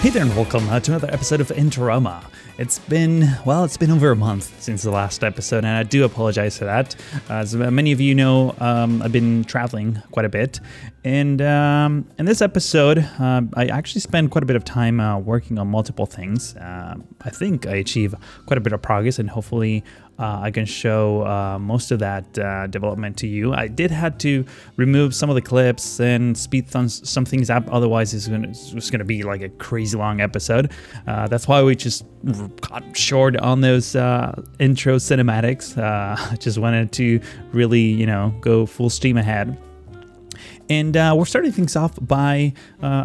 Hey there and welcome to another episode of Interama. It's been over a month since the last episode, and I do apologize for that. As many of you know, I've been traveling quite a bit, and in this episode, I actually spent quite a bit of time working on multiple things. I think I achieved quite a bit of progress, and hopefully I can show most of that development to you. I did have to remove some of the clips and speed some things up, otherwise it's just going to be like a crazy long episode. That's why we just got short on those intro cinematics. I just wanted to really, go full steam ahead. And we're starting things off by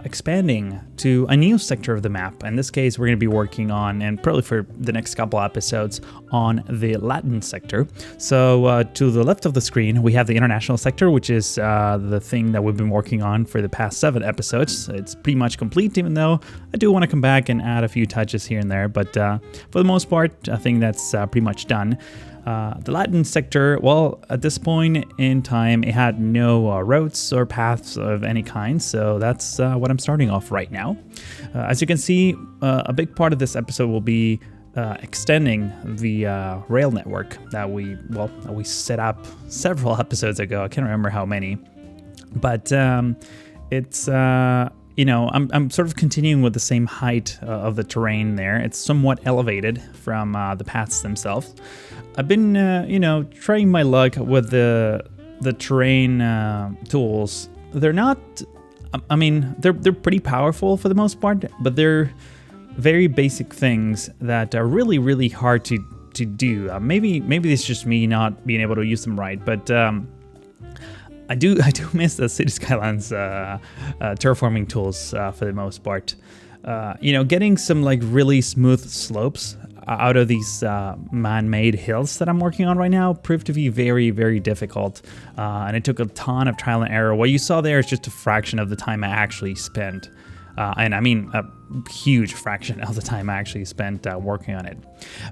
expanding to a new sector of the map. In this case, we're going to be working on, and probably for the next couple episodes, on the Landh sector. So to the left of the screen, we have the international sector, which is the thing that we've been working on for the past 7 episodes. It's pretty much complete, even though I do want to come back and add a few touches here and there. But for the most part, I think that's pretty much done. The Landh sector, well, at this point in time, it had no roads or paths of any kind, so that's what I'm starting off right now. As you can see, a big part of this episode will be extending the rail network that we set up several episodes ago. I can't remember how many, but it's I'm sort of continuing with the same height of the terrain there. It's somewhat elevated from the paths themselves. I've been, trying my luck with the terrain tools. They're not, they're pretty powerful for the most part, but they're very basic things that are really, really hard to do. Maybe it's just me not being able to use them right, but I do miss the City Skylines terraforming tools for the most part. Getting some like really smooth slopes out of these man-made hills that I'm working on right now proved to be very, very difficult, and it took a ton of trial and error. What you saw there is just a fraction of the time I actually spent, and I mean a huge fraction of the time I actually spent working on it.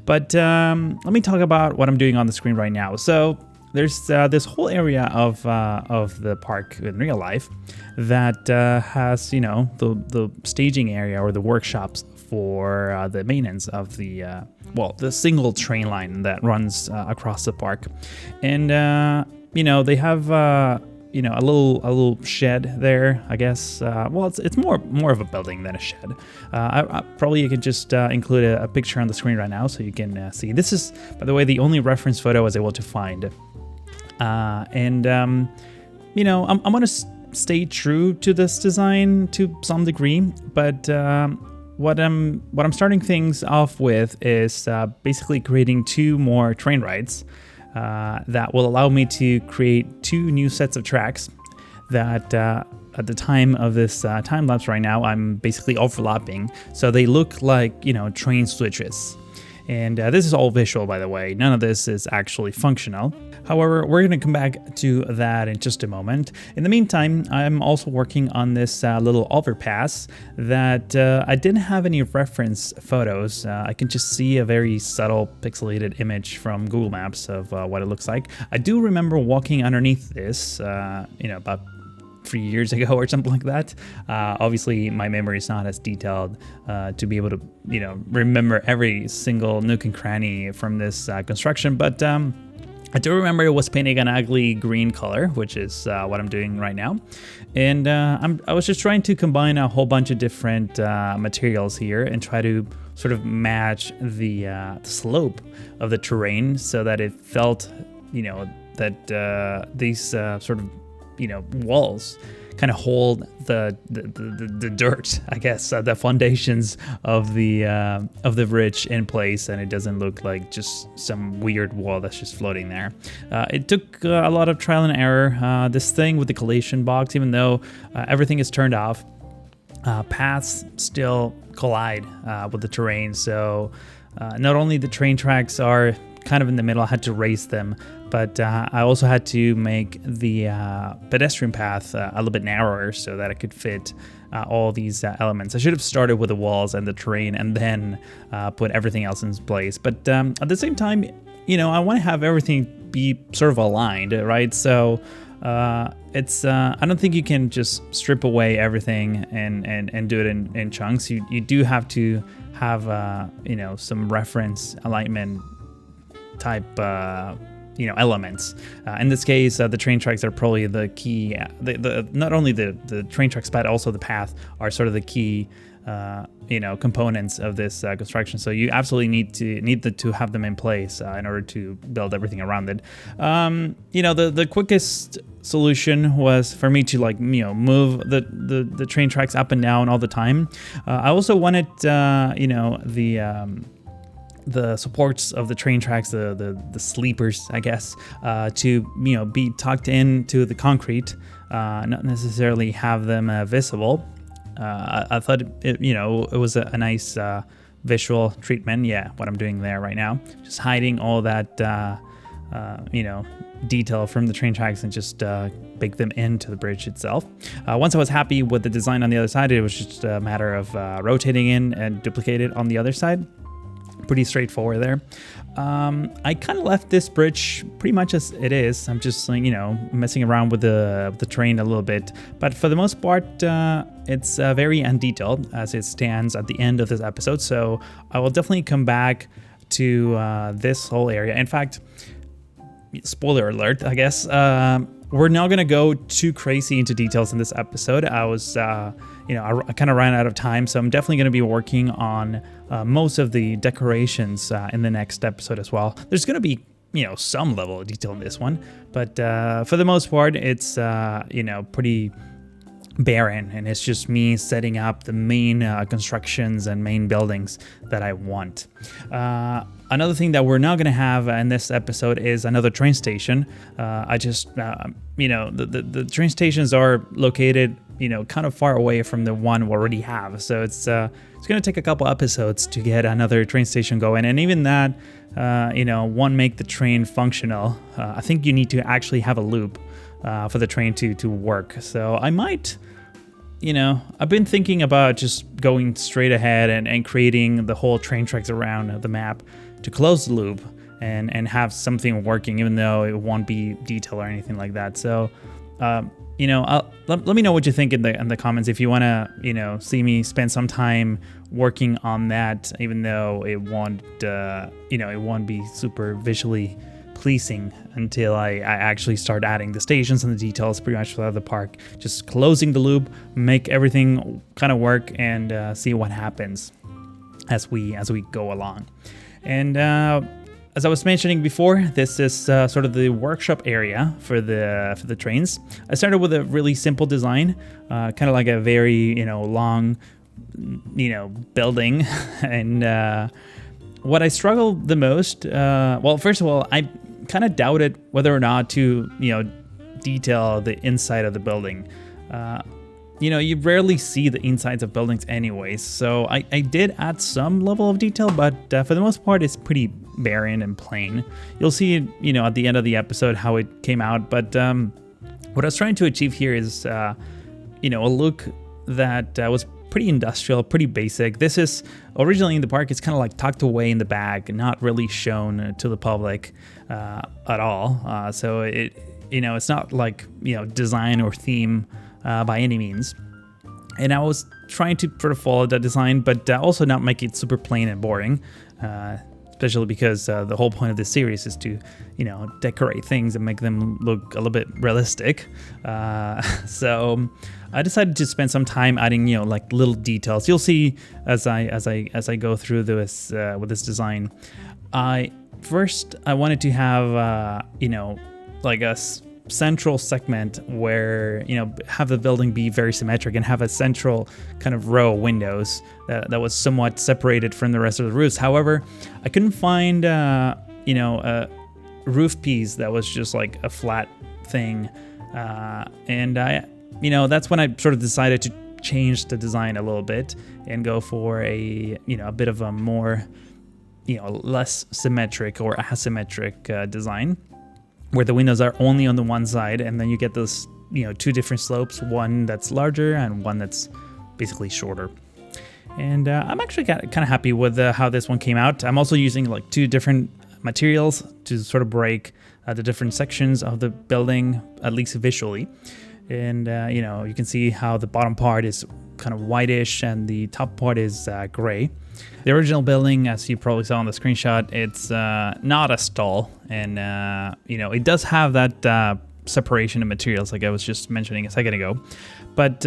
But let me talk about what I'm doing on the screen right now. So there's this whole area of the park in real life that has, the staging area or the workshops for the maintenance of the single train line that runs across the park. And, they have, a little shed there, I guess. It's more of a building than a shed. You can just include a picture on the screen right now so you can see. This is, by the way, the only reference photo I was able to find. I'm going to stay true to this design to some degree, but what I'm starting things off with is basically creating 2 more train rides that will allow me to create 2 new sets of tracks that at the time of this time lapse right now, I'm basically overlapping, so they look like train switches. And this is all visual, by the way. None of this is actually functional. However, we're going to come back to that in just a moment. In the meantime, I'm also working on this little overpass that I didn't have any reference photos. I can just see a very subtle pixelated image from Google Maps of what it looks like. I do remember walking underneath this, about 3 years ago or something like that. Obviously, my memory is not as detailed to be able to, remember every single nook and cranny from this construction, but I do remember it was painting an ugly green color, which is what I'm doing right now. And I was just trying to combine a whole bunch of different materials here and try to sort of match the slope of the terrain so that it felt, that these sort of, walls kind of hold the dirt, I guess, the foundations of the bridge in place, and it doesn't look like just some weird wall that's just floating there. It took a lot of trial and error. This thing with the collision box, even though everything is turned off, paths still collide with the terrain. So not only the train tracks are kind of in the middle, I had to raise them, but I also had to make the pedestrian path a little bit narrower so that I could fit all these elements. I should have started with the walls and the terrain and then put everything else in place. But at the same time, I want to have everything be sort of aligned, right? So It's I don't think you can just strip away everything and do it in chunks. You do have to have some reference alignment type elements. In this case, the train tracks are probably the key. Not only the train tracks, but also the path are sort of the key components of this construction. So you absolutely need to have them in place in order to build everything around it. The quickest solution was for me to move the train tracks up and down all the time. I also wanted the supports of the train tracks, the sleepers, I guess, to be tucked into the concrete, not necessarily have them visible. I thought it was a nice visual treatment. Yeah, what I'm doing there right now, just hiding all that detail from the train tracks and just bake them into the bridge itself. Once I was happy with the design on the other side, it was just a matter of rotating in and duplicate it on the other side. Pretty straightforward there. I kind of left this bridge pretty much as it is. I'm just messing around with the terrain a little bit, but for the most part it's very undetailed as it stands at the end of this episode, so I will definitely come back to this whole area. In fact, spoiler alert, I guess, we're not going to go too crazy into details in this episode. I was I kind of ran out of time, so I'm definitely going to be working on most of the decorations in the next episode as well. There's going to be some level of detail in this one, but for the most part it's pretty barren, and it's just me setting up the main constructions and main buildings that I want. Another thing that we're not going to have in this episode is another train station. The train stations are located kind of far away from the one we already have, so it's going to take a couple episodes to get another train station going, and even that won't make the train functional. I think you need to actually have a loop for the train to work. So I might, I've been thinking about just going straight ahead and creating the whole train tracks around the map to close the loop and have something working, even though it won't be detail or anything like that. So, let me know what you think in the comments if you want to, see me spend some time working on that, even though it won't be super visually pleasing until I actually start adding the stations and the details pretty much throughout the park. Just closing the loop, make everything kind of work, and see what happens as we go along. And as I was mentioning before, this is sort of the workshop area for the trains. I started with a really simple design, kind of like a very long building. And what I struggled the most, first of all, I kind of doubted whether or not to detail the inside of the building. You rarely see the insides of buildings anyways, so I did add some level of detail, but for the most part, it's pretty barren and plain. You'll see, at the end of the episode how it came out, but what I was trying to achieve here is, a look that was pretty industrial, pretty basic. This is originally in the park, it's kind of like tucked away in the back and not really shown to the public at all. So it's not like, design or theme by any means. And I was trying to sort of follow that design, but also not make it super plain and boring, especially because the whole point of this series is to, decorate things and make them look a little bit realistic. So I decided to spend some time adding, like little details. You'll see as I go through this with this design. I wanted to have, like a central segment where have the building be very symmetric and have a central kind of row of windows that was somewhat separated from the rest of the roofs. However, I couldn't find a roof piece that was just like a flat thing, and I that's when I sort of decided to change the design a little bit and go for a bit of a more less symmetric or asymmetric design, where the windows are only on the one side, and then you get those, two different slopes, one that's larger and one that's basically shorter. And I'm actually kind of happy with how this one came out. I'm also using like two different materials to sort of break the different sections of the building, at least visually. And, you can see how the bottom part is kind of whitish and the top part is gray. The original building, as you probably saw on the screenshot, it's not as tall. And, it does have that separation of materials like I was just mentioning a second ago. But,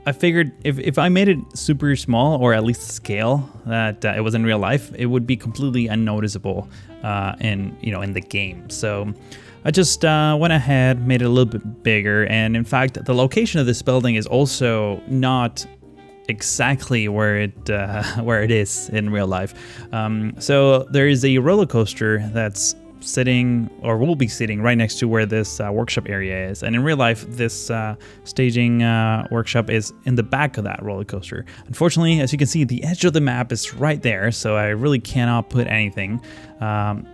I figured if I made it super small, or at least scale that it was in real life, it would be completely unnoticeable in the game. So I just went ahead, made it a little bit bigger, and in fact, the location of this building is also not exactly where it is in real life. So there is a roller coaster that's sitting, or will be sitting, right next to where this workshop area is, and in real life this staging workshop is in the back of that roller coaster. Unfortunately, as you can see, the edge of the map is right there, so I really cannot put anything. I'm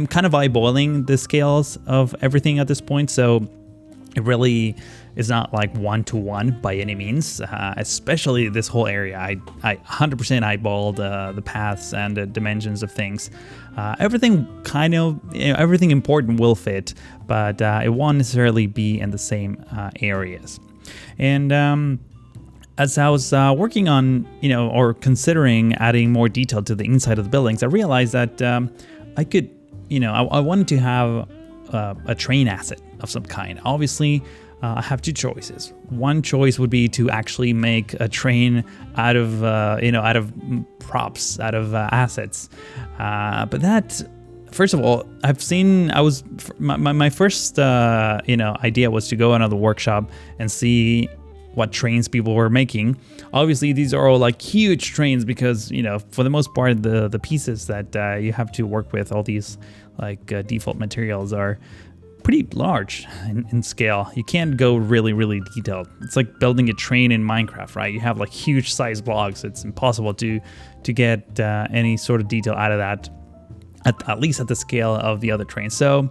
kind of eyeballing the scales of everything at this point, so it really is not like one-to-one by any means, especially this whole area. I 100% eyeballed the paths and the dimensions of things. Everything everything important will fit, but it won't necessarily be in the same areas. And as I was working on, or considering adding more detail to the inside of the buildings, I realized that I could, I wanted to have a train asset of some kind. Obviously, I have two choices. One choice would be to actually make a train out of props, out of assets. But that, first of all, my first idea was to go into the workshop and see what trains people were making. Obviously, these are all like huge trains because, for the most part, the pieces that you have to work with, all these like default materials, are pretty large in scale. You can't go really, really detailed. It's like building a train in Minecraft, right? You have like huge size blocks. It's impossible to get any sort of detail out of that, at least at the scale of the other trains. So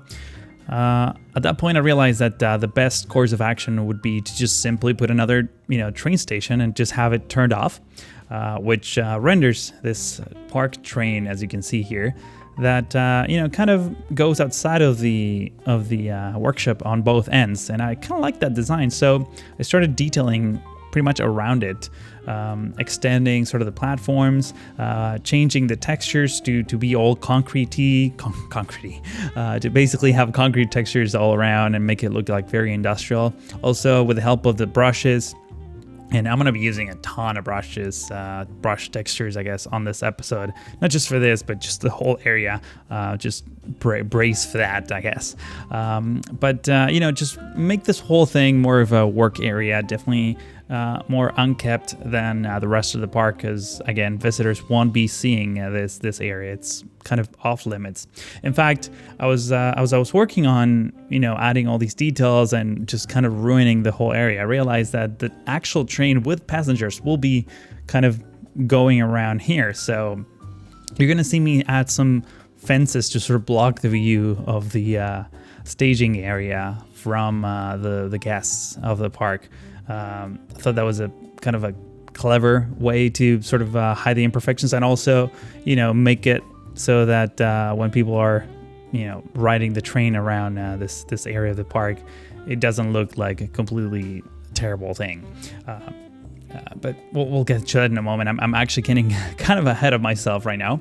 at that point, I realized that the best course of action would be to just simply put another, train station and just have it turned off, which renders this park train, as you can see here, that kind of goes outside of the workshop on both ends, and I kind of like that design. So I started detailing pretty much around it, extending sort of the platforms, changing the textures to be all concretey, to basically have concrete textures all around and make it look like very industrial. Also, with the help of the brushes. And I'm going to be using a ton of brush textures, I guess, on this episode. Not just for this, but just the whole area. Just brace for that, I guess. But just make this whole thing more of a work area. Definitely more unkept than the rest of the park, because, again, visitors won't be seeing this area. It's kind of off limits. In fact, I was working on adding all these details and just kind of ruining the whole area. I realized that the actual train with passengers will be kind of going around here, so you're gonna see me add some fences to sort of block the view of the staging area from the guests of the park. I thought that was a kind of a clever way to sort of hide the imperfections, and also make it so that when people are riding the train around this area of the park, it doesn't look like a completely terrible thing. But we'll get to that in a moment. I'm actually getting kind of ahead of myself right now.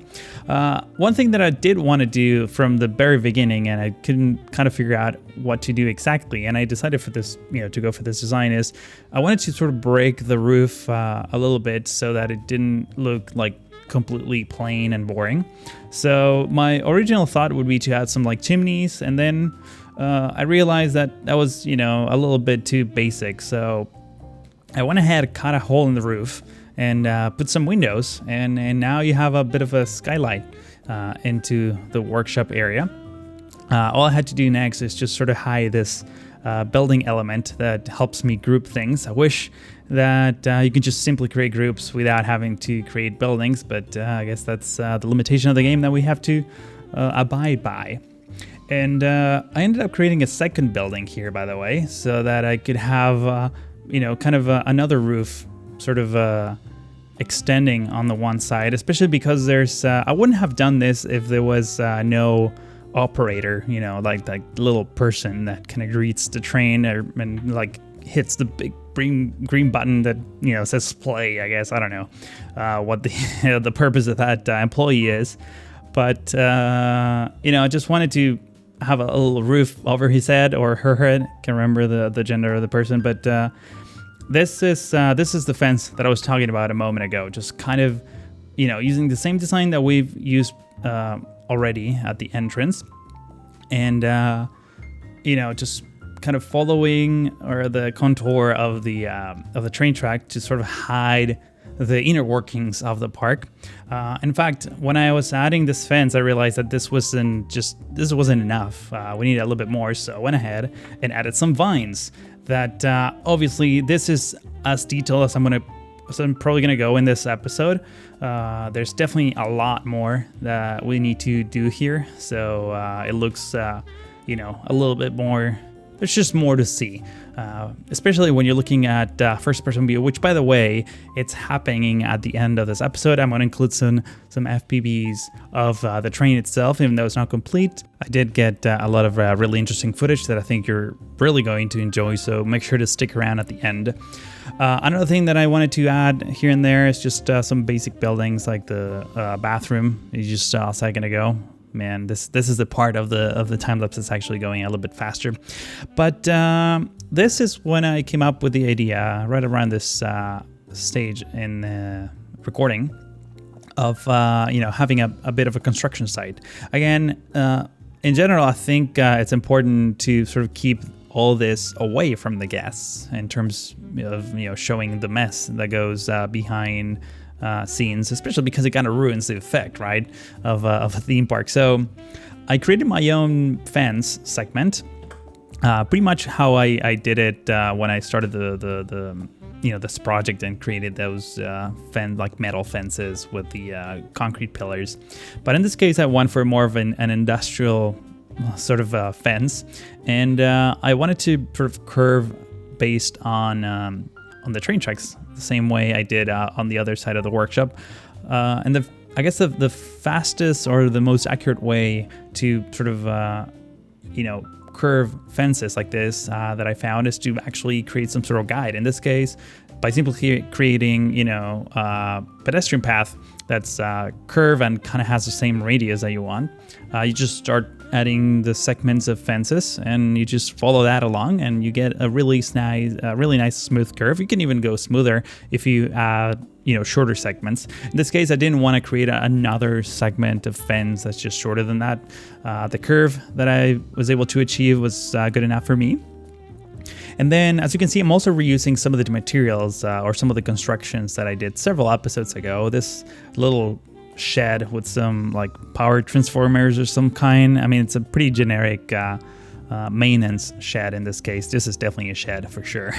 One thing that I did want to do from the very beginning, and I couldn't kind of figure out what to do exactly, and I decided for this, to go for this design, is I wanted to sort of break the roof a little bit so that it didn't look like completely plain and boring. So my original thought would be to add some like chimneys, and then I realized that was a little bit too basic. So I went ahead, cut a hole in the roof, and put some windows, and now you have a bit of a skylight into the workshop area. All I had to do next is just sort of hide this building element that helps me group things. I wish that you can just simply create groups without having to create buildings, but I guess that's the limitation of the game that we have to abide by. And I ended up creating a second building here, by the way, so that I could have, kind of another roof sort of extending on the one side, especially because there's I wouldn't have done this if there was no operator, like that little person that kind of greets the train and like hits the big green button that says play. I guess I don't know what the the purpose of that employee is, but I just wanted to have a little roof over his head or her head. Can't remember the gender of the person, but this is the fence that I was talking about a moment ago. Just kind of using the same design that we've used already at the entrance, and just kind of following or the contour of the train track to sort of hide the inner workings of the park. In fact, when I was adding this fence, I realized that this wasn't enough. We needed a little bit more, so I went ahead and added some vines. That obviously this is as detailed as I'm probably gonna go in this episode. There's definitely a lot more that we need to do here, so it looks a little bit more. There's just more to see, especially when you're looking at first-person view, which, by the way, it's happening at the end of this episode. I'm going to include some FPVs of the train itself, even though it's not complete. I did get a lot of really interesting footage that I think you're really going to enjoy, so make sure to stick around at the end. Another thing that I wanted to add here and there is just some basic buildings like the bathroom you just saw a second ago. Man, this is the part of the time lapse that's actually going a little bit faster. But this is when I came up with the idea right around this stage in the recording of having a bit of a construction site. Again, in general, I think it's important to sort of keep all this away from the guests in terms of showing the mess that goes behind scenes, especially because it kind of ruins the effect, right, of a theme park. So I created my own fence segment, pretty much how I did it when I started this project and created those metal fences with the concrete pillars. But in this case, I went for more of an industrial sort of fence, and I wanted to sort of curve based on the train tracks, the same way I did on the other side of the workshop. And I guess the fastest or the most accurate way to sort of curve fences like this that I found is to actually create some sort of guide. In this case, by simply creating pedestrian path that's curved and kind of has the same radius that you want. You just start adding the segments of fences, and you just follow that along, and you get a really nice smooth curve. You can even go smoother if you add shorter segments. In this case, I didn't want to create another segment of fence that's just shorter than that. The curve that I was able to achieve was good enough for me. And then, as you can see, I'm also reusing some of the materials or some of the constructions that I did several episodes ago. This little shed with some like power transformers or some kind. I mean, it's a pretty generic maintenance shed in this case. This is definitely a shed for sure,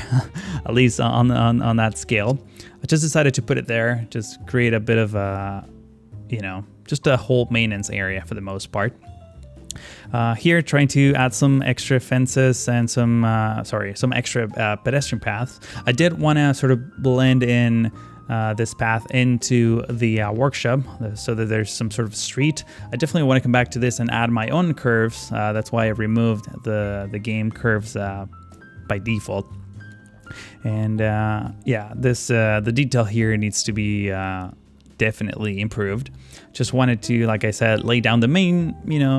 at least on that scale. I just decided to put it there, just create a bit of a, just a whole maintenance area for the most part. Here, trying to add some extra fences and some extra pedestrian paths. I did want to sort of blend in this path into the workshop so that there's some sort of street. I definitely want to come back to this and add my own curves. That's why I removed the game curves by default. And the detail here needs to be definitely improved. Just wanted to, like I said, lay down the main,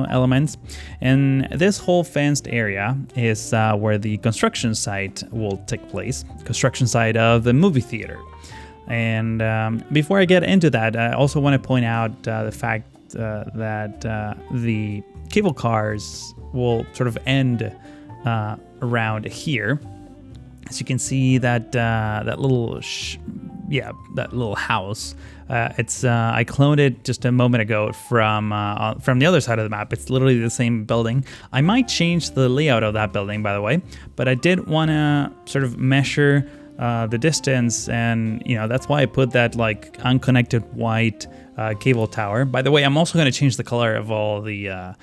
elements. And this whole fenced area is where the construction site will take place. Construction site of the movie theater. And before I get into that, I also want to point out the fact that the cable cars will sort of end around here. As you can see, that little house. I cloned it just a moment ago from the other side of the map. It's literally the same building. I might change the layout of that building, by the way, but I did want to sort of measure the distance, and that's why I put that like unconnected white cable tower. By the way, I'm also going to change the color of all the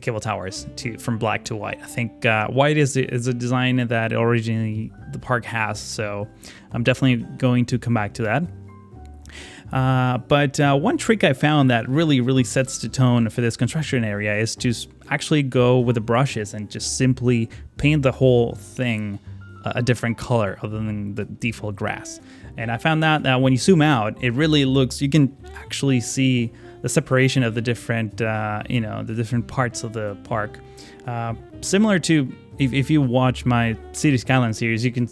cable towers from black to white. I think white is a design that originally the park has, so I'm definitely going to come back to that. But one trick I found that really sets the tone for this construction area is to actually go with the brushes and just simply paint the whole thing a different color other than the default grass. And I found that when you zoom out, it really looks, you can actually see the separation of the different, the different parts of the park. Similar to if you watch my City Skyline series, you can,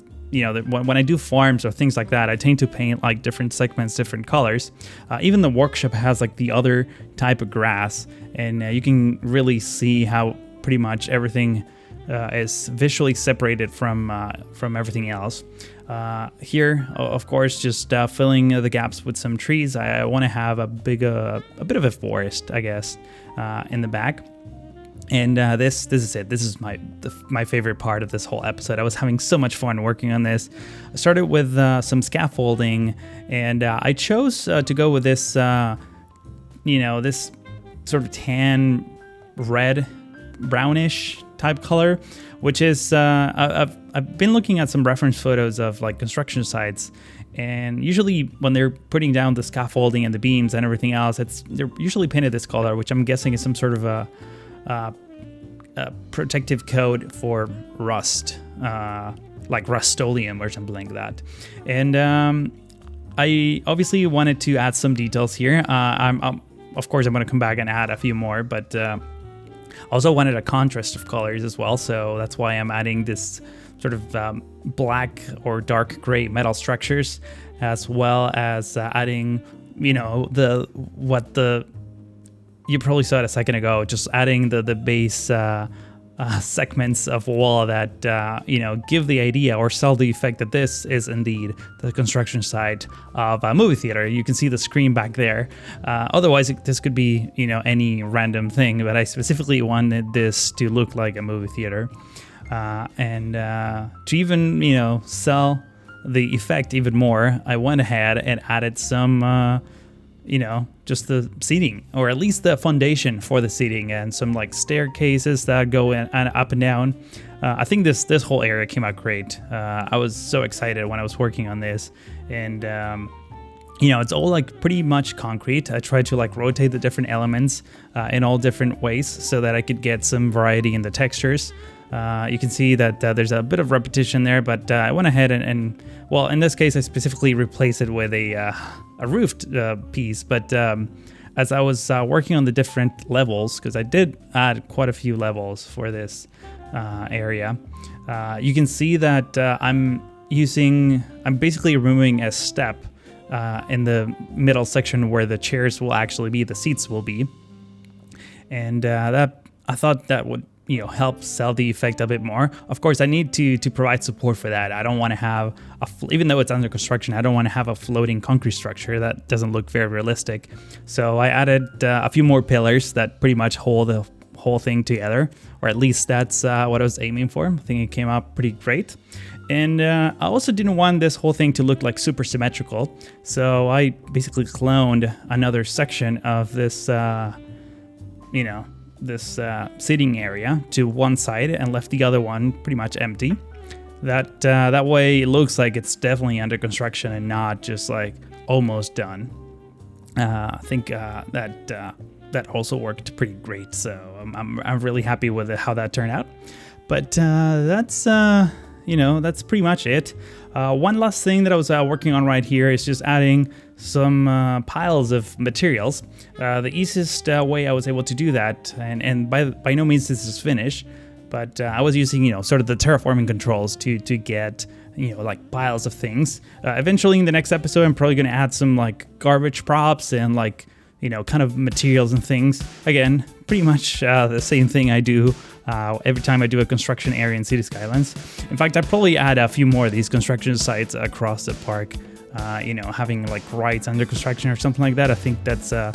when I do farms or things like that, I tend to paint like different segments, different colors. Even the workshop has like the other type of grass, and you can really see how pretty much everything is visually separated from everything else. Here, of course, just filling the gaps with some trees. I want to have a bit of a forest, I guess, in the back. And this is it. This is my favorite part of this whole episode. I was having so much fun working on this. I started with some scaffolding, and I chose to go with this, this sort of tan, red, brownish type color, which is I've been looking at some reference photos of like construction sites, and usually when they're putting down the scaffolding and the beams and everything else, they're usually painted this color, which I'm guessing is some sort of a protective coat for rust, like Rust-Oleum or something like that. And I obviously wanted to add some details here. Of course, I'm going to come back and add a few more, but also wanted a contrast of colors as well. So that's why I'm adding this sort of black or dark gray metal structures, as well as adding, you probably saw it a second ago, just adding the base segments of wall that, give the idea or sell the effect that this is indeed the construction site of a movie theater. You can see the screen back there. Otherwise, this could be, any random thing, but I specifically wanted this to look like a movie theater. And to even, sell the effect even more, I went ahead and added some, just the seating, or at least the foundation for the seating, and some like staircases that go in and up and down. I think this whole area came out great. I was so excited when I was working on this, and it's all like pretty much concrete. I tried to like rotate the different elements in all different ways so that I could get some variety in the textures. You can see that there's a bit of repetition there, but I went ahead and well, in this case, I specifically replaced it with a roofed piece. But as I was working on the different levels, because I did add quite a few levels for this area, you can see that I'm basically removing a step in the middle section where the chairs will actually be, the seats will be, and that I thought that would help sell the effect a bit more. Of course, I need to provide support for that. I don't want to have even though it's under construction, I don't want to have a floating concrete structure. That doesn't look very realistic. So I added a few more pillars that pretty much hold the whole thing together, or at least that's what I was aiming for. I think it came out pretty great. And I also didn't want this whole thing to look like super symmetrical. So I basically cloned another section of this, this seating area to one side and left the other one pretty much empty. That way it looks like it's definitely under construction and not just like almost done. I think that also worked pretty great. So I'm really happy with how that turned out. But that's pretty much it. One last thing that I was working on right here is just adding some piles of materials. The easiest way I was able to do that, and by no means this is finished, but I was using sort of the terraforming controls to get like piles of things. Eventually in the next episode, I'm probably going to add some like garbage props and like kind of materials and things. Again, pretty much the same thing I do every time I do a construction area in City Skylines. In fact, I probably add a few more of these construction sites across the park. Having like rides under construction or something like that. I think that's a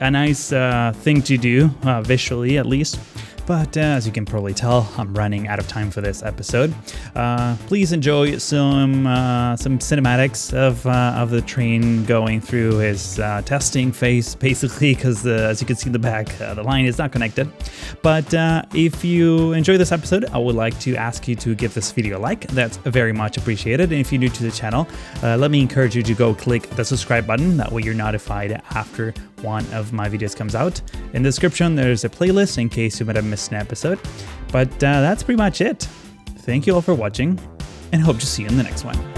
nice thing to do, visually at least. But as you can probably tell, I'm running out of time for this episode. Please enjoy some cinematics of the train going through his testing phase, basically, because as you can see in the back, the line is not connected. But if you enjoy this episode, I would like to ask you to give this video a like. That's very much appreciated. And if you're new to the channel, let me encourage you to go click the subscribe button. That way you're notified after one of my videos comes out. In the description, there's a playlist in case you might have missed an episode. But that's pretty much it. Thank you all for watching, and hope to see you in the next one.